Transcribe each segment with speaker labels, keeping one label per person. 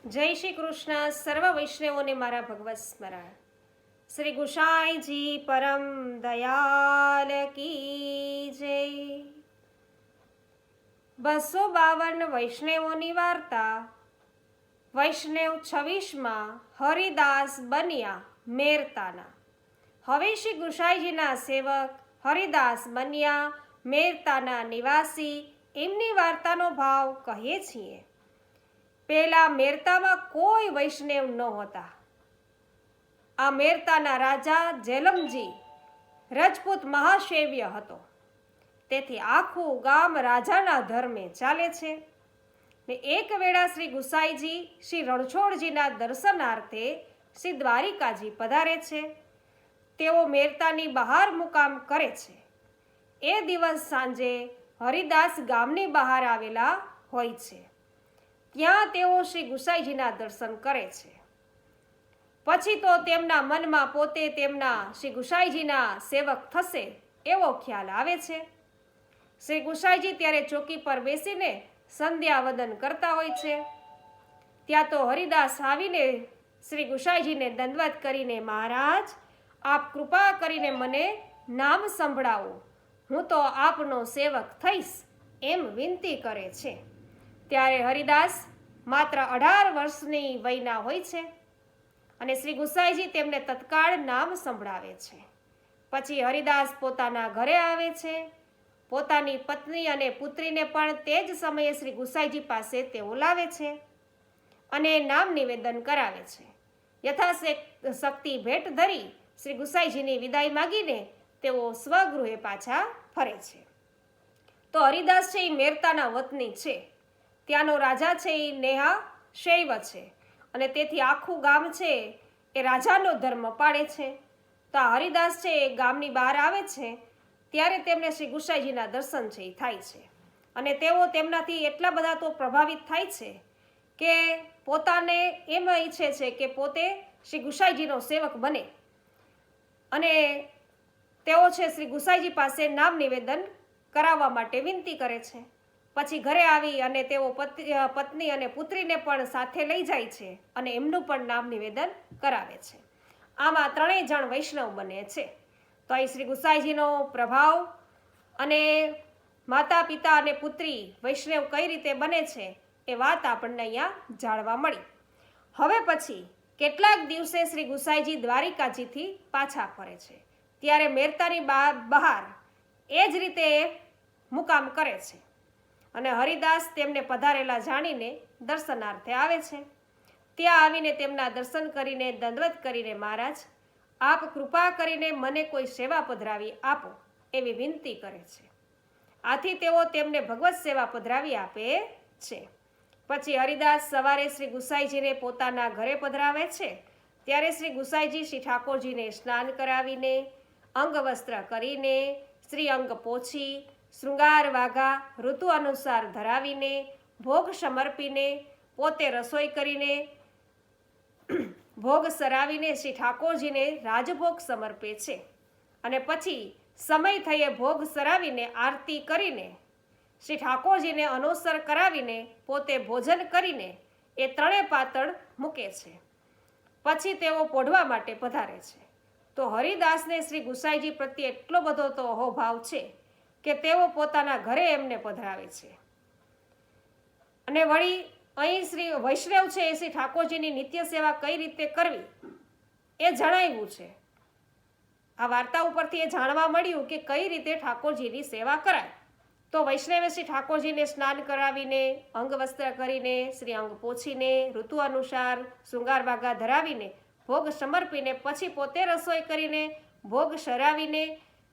Speaker 1: જય શ્રી કૃષ્ણ. સર્વ વૈષ્ણવોને મારા ભગવત સ્મરણ. શ્રી ગુસાઈજી પરમ દયાલ કી જય. 252 વૈષ્ણવોની વાર્તા. વૈષ્ણવ 26માં હરિદાસ બન્યા મેરતાના. હવે શ્રી ગુસાઈજીના સેવક હરિદાસ બન્યા મેરતાના નિવાસી, એમની વાર્તાનો ભાવ કહીએ છીએ. પહેલા મેરતામાં કોઈ વૈષ્ણવ નહોતા. આ મેરતાના રાજા જેલમજી રજપૂત મહાશૈવ્ય હતો. તેથી આખું ગામ રાજાના ધર્મે ચાલે છે. ને એક વેળા શ્રી ગુસાઈજી શ્રી રણછોડજીના દર્શનાર્થે શ્રી દ્વારિકાજી પધારે છે. તેઓ મેરતાની બહાર મુકામ કરે છે. એ દિવસ સાંજે હરિદાસ ગામની બહાર આવેલા હોય છે. ત્યાં તેઓ શ્રી ગુસાઈજીના દર્શન કરે છે. પછી તો તેમના મનમાં પોતે તેમના શ્રી ગુસાઈજીના સેવક થશે એવો ખ્યાલ આવે છે. શ્રી ગુસાઈજી ત્યારે ચોકી પર બેસીને સંધ્યાવદન કરતા હોય છે. ત્યાં તો હરિદાસ આવીને શ્રી ગુસાઈજીને દંડવત કરીને, મહારાજ, આપ કૃપા કરીને મને નામ સંભળાવો, હું તો આપનો સેવક થઈશ, એમ વિનંતી કરે છે. ત્યારે હરિદાસ માત્ર 18 વર્ષની વયના હોય છે અને શ્રી ગુસાઈજી તેમને તત્કાળ નામ સંભળાવે છે. પછી હરિદાસ પોતાના ઘરે આવે છે. પોતાની પત્ની અને પુત્રીને પણ તે જ સમયે શ્રી ગુસાઈજી પાસે તેઓ લાવે છે અને નામ નિવેદન કરાવે છે. યથાશક્તિ ભેટ ધરી શ્રી ગુસાઈજીની વિદાય માગીને તેઓ સ્વગૃહે પાછા ફરે છે. તો હરિદાસ છે એ મેરતાના વતની છે. ત્યાંનો રાજા છે એ નેહા શૈવ છે અને તેથી આખું ગામ છે એ રાજાનો ધર્મ પાળે છે. તો આ હરિદાસ છે એ ગામની બહાર આવે છે ત્યારે તેમને શ્રી ગુસાઈજીના દર્શન છે એ થાય છે અને તેઓ તેમનાથી એટલા બધા તો પ્રભાવિત થાય છે કે પોતાને એમ ઈચ્છે છે કે પોતે શ્રી ગુસાઈજીનો સેવક બને અને તેઓ છે શ્રી ગુસાઈજી પાસે નામ નિવેદન કરાવવા માટે વિનંતી કરે છે. પછી ઘરે આવી અને તેઓ પત્ની અને પુત્રીને પણ સાથે લઈ જાય છે અને એમનું પણ નામ નિવેદન કરાવે છે. આમાં 3 જણ વૈષ્ણવ બને છે. તો અહીં શ્રી ગુસાઈજીનો પ્રભાવ અને માતા પિતા અને પુત્રી વૈષ્ણવ કઈ રીતે બને છે એ વાત આપણને અહીંયા જાણવા મળી. હવે પછી કેટલાક દિવસે શ્રી ગુસાઈજી દ્વારિકાજીથી પાછા ફરે છે. ત્યારે મેરતાની બહાર એ જ રીતે મુકામ કરે છે અને હરિદાસ તેમને પધારેલા જાણીને દર્શનાર્થે આવે છે. ત્યાં આવીને તેમના દર્શન કરીને દંડવત કરીને, મહારાજ, આપ કૃપા કરીને મને કોઈ સેવા પધરાવી આપો એવી વિનંતી કરે છે. આથી તેઓ તેમને ભગવત સેવા પધરાવી આપે છે. પછી હરિદાસ સવારે શ્રી ગુસાઈજીને પોતાના ઘરે પધરાવે છે. ત્યારે શ્રી ગુસાઈજી શ્રી ઠાકોરજીને સ્નાન કરાવીને, અંગવસ્ત્ર કરીને, શ્રી અંગ પોછી, શૃંગાર વાઘા ઋતુ અનુસાર ધરાવીને, ભોગ સમર્પીને, પોતે રસોઈ કરીને, ભોગ સરાવીને શ્રી ઠાકોરજીને રાજભોગ સમર્પે છે અને પછી સમય થયે ભોગ સરાવીને આરતી કરીને શ્રી ઠાકોરજીને અનુસર કરાવીને પોતે ભોજન કરીને એ 3 પાતળ મૂકે છે. પછી તેઓ પોઢવા માટે પધારે છે. તો હરિદાસને શ્રી ગુસાઈજી પ્રત્યે એટલો બધો તો અહોભાવ છે કે તેઓ પોતાના ઘરે એમને પધરાવે છે અને વળી અહીં શ્રી વૈષ્ણવ છે એ શ્રી ઠાકોરજીની નિત્ય સેવા કઈ રીતે કરવી એ જણાવ્યું છે. આ વાર્તા ઉપરથી એ જાણવા મળ્યું કે કઈ રીતે ઠાકોરજીની સેવા કરાય. તો વૈષ્ણવે શ્રી ઠાકોરજીને સ્નાન કરાવીને, અંગવસ્ત્ર કરીને, શ્રી અંગ પોછીને, ઋતુ અનુસાર શૃંગાર વાઘા ધરાવીને, ભોગ સમર્પીને, પછી પોતે રસોઈ કરીને, ભોગ સરાવીને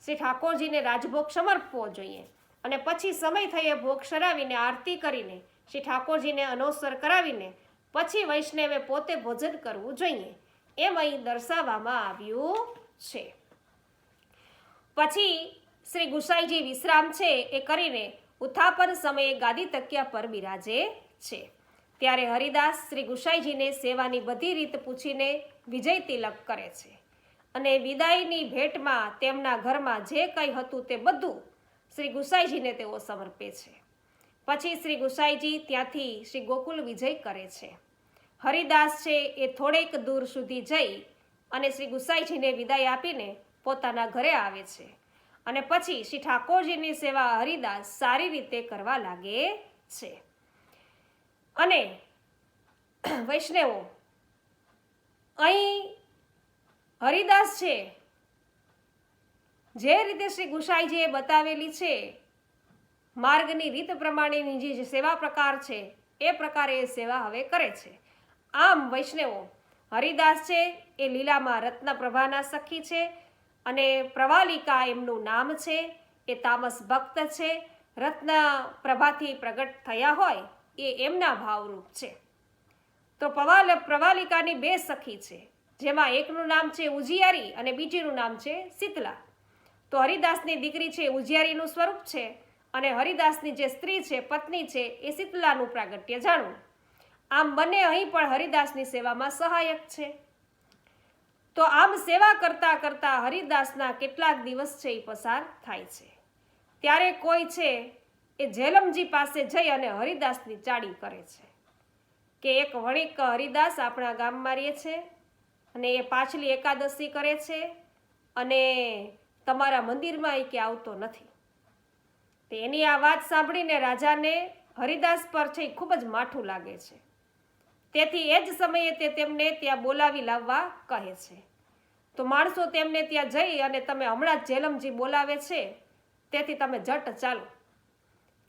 Speaker 1: શ્રી ઠાકોરજીને રાજભોગ સમર્પવો જોઈએ અને પછી સમય થયે ભોગ સરાવીને આરતી કરીને શ્રી ઠાકોરજીને અનુસર કરાવીને પછી વૈષ્ણવે પોતે ભોજન કરવું જોઈએ એમ અહીં દર્શાવવામાં આવ્યું છે. પછી શ્રી ગુસાઈજી વિશ્રામ છે એ કરીને ઉત્થાપન સમયે ગાદી તકિયા પર બિરાજે છે. ત્યારે હરિદાસ શ્રી ગુસાઈજીને સેવાની બધી રીત પૂછીને વિજય તિલક કરે છે અને વિદાયની ભેટમાં તેમના ઘરમાં જે કંઈ હતું તે બધું શ્રી ગુસાઈજીને તેઓ સમર્પે છે. પછી શ્રી ગુસાઈજી ત્યાંથી શ્રી ગોકુલ વિજય કરે છે હરિદાસ છે એ થોડેક દૂર સુધી જઈ અને શ્રી ગુસાઈજીને વિદાય આપીને પોતાના ઘરે આવે છે અને પછી શ્રી ઠાકોરજીની સેવા હરિદાસ સારી રીતે કરવા લાગે છે. અને વૈષ્ણવો અહીં હરિદાસ છે જે રીતે શ્રી ગુસાઈજીએ બતાવેલી છે માર્ગની રીત પ્રમાણેની જે સેવા પ્રકાર છે એ પ્રકારે એ સેવા હવે કરે છે. આમ વૈષ્ણવો હરિદાસ છે એ લીલામાં રત્નપ્રભાના સખી છે અને પ્રવાલિકા એમનું નામ છે. એ તામસ ભક્ત છે, રત્ન પ્રભાથી પ્રગટ થયા હોય એ એમના ભાવરૂપ છે. તો પ્રવાલિકાની બે સખી છે જેમાં એકનું નામ છે ઉજિયારી અને બીજીનું નામ છે શીતલા. તો હરિદાસની દીકરી છે ઉજિયારીનું સ્વરૂપ છે અને હરિદાસની જે સ્ત્રી છે પત્ની છે એ શીતલાનું પ્રાગટ્ય જાણવું. આમ બંને અહીં પણ હરિદાસની સેવામાં સહાયક છે. તો આમ સેવા કરતા કરતા હરિદાસના કેટલાક દિવસ છે એ પસાર થાય છે. ત્યારે કોઈ છે એ જેલમજી પાસે જઈ અને હરિદાસની ચાડી કરે છે કે એક વણિક હરિદાસ આપણા ગામમાં રહે છે અને એ પાછલી એકાદશી કરે છે અને તમારા મંદિરમાં એ કે આવતો નથી. તો એની આ વાત સાંભળીને રાજાને હરિદાસ પર છે એ ખૂબ જ માઠું લાગે છે. તેથી એ જ સમયે તે તેમને ત્યાં બોલાવી લાવવા કહે છે. તો માણસો તેમને ત્યાં જઈ અને તમે હમણાં જ જેલમજી બોલાવે છે તેથી તમે જટ ચાલો.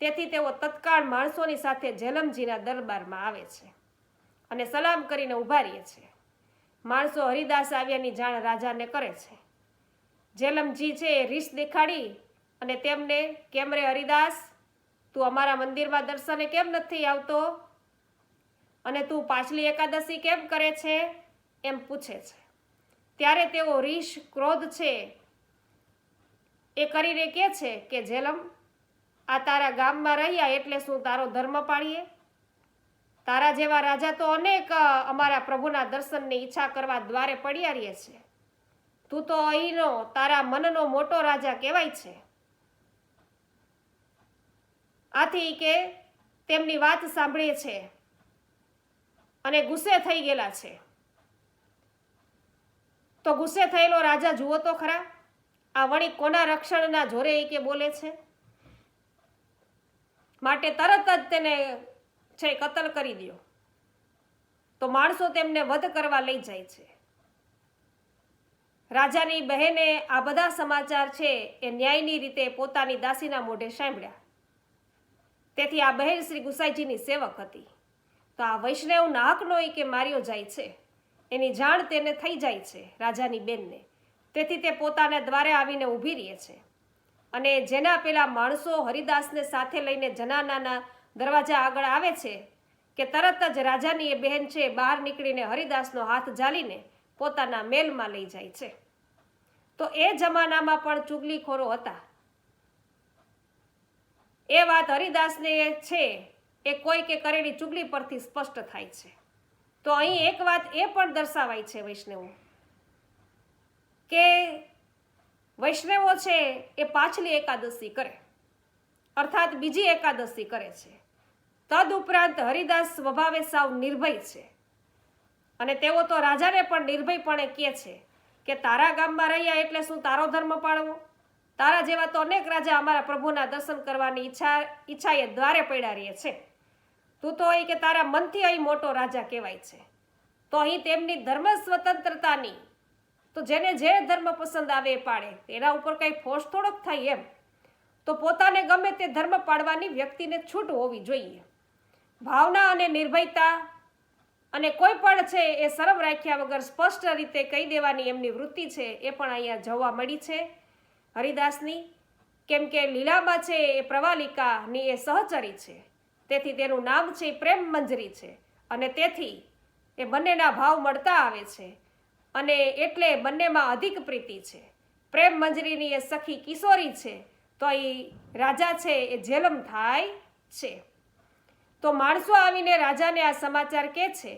Speaker 1: તેથી તેઓ તત્કાળ માણસોની સાથે જેલમજીના દરબારમાં આવે છે અને સલામ કરીને ઊભા રહે છે. માણસો હરિદાસ આવ્યાની જાણ રાજાને કરે છે. જેલમજી છે એ રીસ દેખાડી અને તેમને કેમ રે હરિદાસ, તું અમારા મંદિરમાં દર્શને કેમ નથી આવતો અને તું પાછલી એકાદશી કેમ કરે છે એમ પૂછે છે. ત્યારે તેઓ રીસ ક્રોધ છે એ કરીને કહે છે કે જેલમ, આ તારા ગામમાં રહ્યા એટલે શું તારો ધર્મ પાળીએ? તારા જેવા રાજા તો અનેક અમારા પ્રભુના દર્શનની ઈચ્છા કરવા દ્વારે પડ્યા રહે છે. તું તો અહીંનો તારા મનનો મોટો રાજા કહેવાય છે. આથી કે તેમની વાત સાંભળે છે અને ગુસ્સે થઈ ગયેલા છે. તો ગુસ્સે થયેલો રાજા જુઓ તો ખરા, આ વણિક કોના રક્ષણના જોરે એ કે બોલે છે. માટે તરત જ તેને છે કતલ કરી દો. તો માણસો તેમને વધ કરવા લઈ જાય છે. રાજાની બહેને આ બધા સમાચાર છે એ ન્યાયની રીતે પોતાની દાસીના મોઢે સાંભળ્યા. તેથી આ બહેન શ્રી ગુસાઈજીની સેવક હતી. તો આ વૈષ્ણવ નાહકનો એ કે માર્યો જાય છે એની જાણ તેને થઈ જાય છે રાજાની બેનને. તેથી તે પોતાના દ્વારે આવીને ઊભી રહે છે અને જેના પેલા માણસો હરિદાસને સાથે લઈને જનાનાના દરવાજા આગળ આવે છે કે તરત જ રાજાની એ બહેન છે બહાર નીકળીને હરિદાસનો હાથ ઝાલીને પોતાના મહેલમાં લઈ જાય છે. તો એ જમાનામાં પણ ચુગલીખોરો હતા. એ વાત હરિદાસને છે એ કોઈ કે કરેલી ચુગલી પરથી સ્પષ્ટ થાય છે. તો અહીં એક વાત એ પણ દર્શાવાય છે વૈષ્ણવો કે વૈષ્ણવો છે એ પાછલી એકાદશી કરે અર્થાત બીજી એકાદશી કરે છે. તદ ઉપરાંત હરિદાસ સ્વભાવે સાવ નિર્ભય છે અને તેઓ તો રાજાને પણ નિર્ભયપણે કહે છે કે તારા ગામમાં રહ્યા એટલે શું તારો ધર્મ પાળવો? તારા જેવા તો અનેક રાજા અમારા પ્રભુના દર્શન કરવાની ઈચ્છાએ દ્વારે પડ્યા રહે છે. તું તો અહીં કે તારા મનથી અહીં મોટો રાજા કહેવાય છે. તો અહીં તેમની ધર્મ સ્વતંત્રતાની તો જેને જે ધર્મ પસંદ આવે એ પાડે, એના ઉપર કંઈ ફોર્સ થોડોક થાય એમ. તો પોતાને ગમે તે ધર્મ પાડવાની વ્યક્તિને છૂટ હોવી જોઈએ. ભાવના અને નિર્ભયતા અને કોઈ પણ છે એ શરમ રાખ્યા વગર સ્પષ્ટ રીતે કહી દેવાની એમની વૃત્તિ છે એ પણ અહીંયા જોવા મળી છે હરિદાસની. કેમ કે લીલામાં છે એ પ્રવાલિકાની એ સહચરી છે, તેથી તેનું નામ છે પ્રેમ મંજરી છે અને તેથી એ બંનેના ભાવ મળતા આવે છે અને એટલે બંનેમાં અધિક પ્રીતિ છે. પ્રેમ મંજરીની એ સખી કિશોરી છે તો એ રાજા છે એ જેલમ થાય છે. તો માણસો આવીને રાજાને આ સમાચાર કહે છે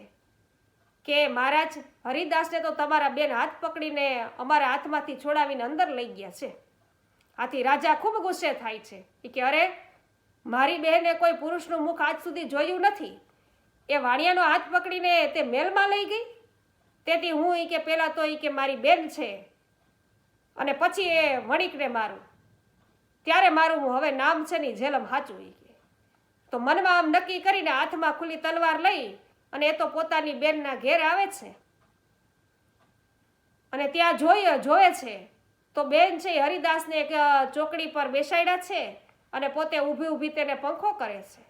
Speaker 1: કે મહારાજ, હરિદાસને તો તમારા બેન હાથ પકડીને અમારા હાથમાંથી છોડાવીને અંદર લઈ ગયા છે. આથી રાજા ખૂબ ગુસ્સે થાય છે કે અરે, મારી બહેને કોઈ પુરુષનું મુખ આજ સુધી જોયું નથી એ વાણિયાનો હાથ પકડીને તે મહેલમાં લઈ ગઈ. તેથી હું કે પહેલાં તો કે મારી બેન છે અને પછી એ વણિકને મારું, ત્યારે મારું હવે નામ છે ને જેલમ સાચું કે. તો મનમાં આમ નક્કી કરીને હાથમાં ખુલ્લી તલવાર લઈ અને એ તો પોતાની બેનના ઘેર આવે છે અને ત્યાં જોવે છે તો બેન છે એ હરિદાસને એક ચોકડી પર બેસાડ્યા છે અને પોતે ઊભી તેને પંખો કરે છે.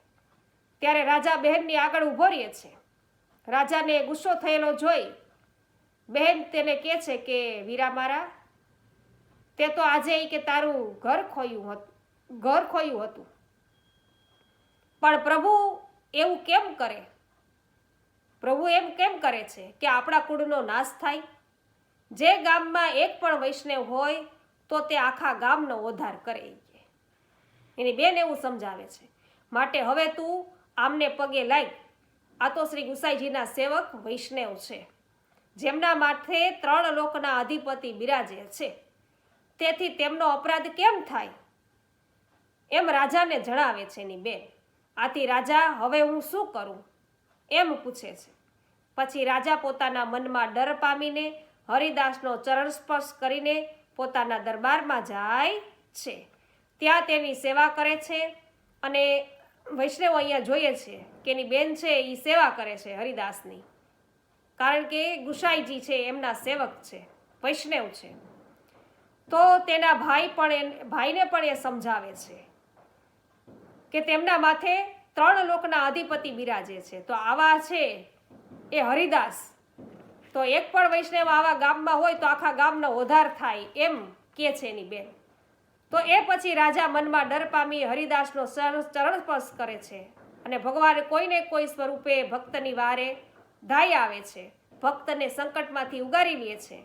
Speaker 1: ત્યારે રાજા બહેનની આગળ ઊભો રહે છે. રાજાને ગુસ્સો થયેલો જોઈ બહેન તેને કહે છે કે વીરા મારા, તે તો આજે કે તારું ઘર ખોયું હતું, પણ પ્રભુ એવું કેમ કરે? પ્રભુ એમ કેમ કરે છે કે આપણા કુળનો નાશ થાય? જે ગામમાં એક પણ વૈષ્ણવ હોય તો તે આખા ગામનો ઉદ્ધાર કરે. એની બેન એવું સમજાવે છે. માટે હવે તું આમને પગે લાગ. આ તો શ્રી ગુસાઈજીના સેવક વૈષ્ણવ છે, જેમના માથે 3 લોકના અધિપતિ બિરાજે છે, તેથી તેમનો અપરાધ કેમ થાય? એમ રાજાને જણાવે છે એની બેન. આથી રાજા હવે હું શું કરું એમ પૂછે છે. પછી રાજા પોતાના મનમાં ડર પામીને હરિદાસનો ચરણ સ્પર્શ કરીને પોતાના દરબારમાં જાય છે. ત્યાં તેની સેવા કરે છે અને વૈષ્ણવ અહીંયા જોઈએ છે કે એની બેન છે એ સેવા કરે છે હરિદાસની, કારણ કે ગુસાઈજી છે એમના સેવક છે, વૈષ્ણવ છે. તો તેના ભાઈને પણ એ સમજાવે છે કે તેમના માથે 3 લોકના અધિપતિ બિરાજે છે. તો આવા છે એ હરિદાસ, તો એક પણ વૈષ્ણવ આવા ગામમાં હોય તો આખા ગામનો ઉદ્ધાર થાય એમ કે છે એની બેન. તો એ પછી રાજા મનમાં ડર પામી હરિદાસનો ચરણ સ્પર્શ કરે છે અને ભગવાન કોઈને કોઈ સ્વરૂપે ભક્તની વારે ધાઈ આવે છે, ભક્તને સંકટમાંથી ઉગારી લે છે,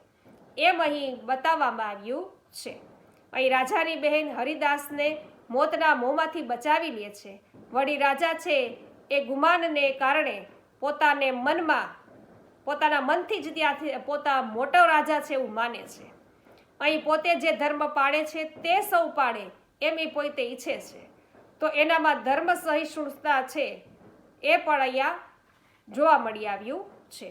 Speaker 1: એમ અહીં બતાવવામાં આવ્યું છે. અહીં રાજાની બહેન હરિદાસને મોતના મોંમાંથી બચાવી લે છે. વળી રાજા છે એ ગુમાનને કારણે પોતાના મનથી જ ત્યાંથી પોતા મોટો રાજા છે એવું માને છે. અહીં પોતે જે ધર્મ પાળે છે તે સૌ પાળે એમ એ પોતે ઈચ્છે છે. તો એનામાં ધર્મ સહિષ્ણુતા છે એ પણ અહીંયા જોવા મળી આવ્યું છે.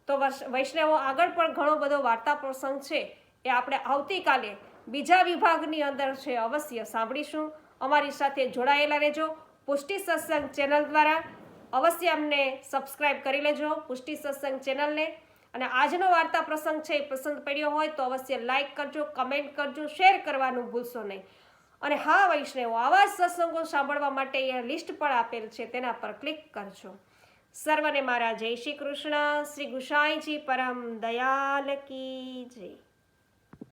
Speaker 1: તો વૈષ્ણવો આગળ પણ ઘણો બધો વાર્તા પ્રસંગ છે એ આપણે આવતીકાલે બીજા વિભાગની અંદર છે અવશ્ય સાંભળીશું. અમારી સાથે જોડાયેલા રહેજો. પુષ્ટિ સત્સંગ ચેનલ દ્વારા અવશ્ય અમને સબસ્ક્રાઈબ કરી લેજો પુષ્ટિ સત્સંગ ચેનલને. અને આજનો વાર્તા પ્રસંગ છે એ પસંદ પડ્યો હોય તો અવશ્ય લાઈક કરજો, કમેન્ટ કરજો, શેર કરવાનું ભૂલશો નહીં. અને હા વૈષ્ણવો, આવા જ સત્સંગો સાંભળવા માટે અહીંયા લિસ્ટ પણ આપેલ છે, તેના પર ક્લિક કરજો. સર્વને મારા જય શ્રી કૃષ્ણ. શ્રી ગુસાઈજી પરમ દયાલ કી જય.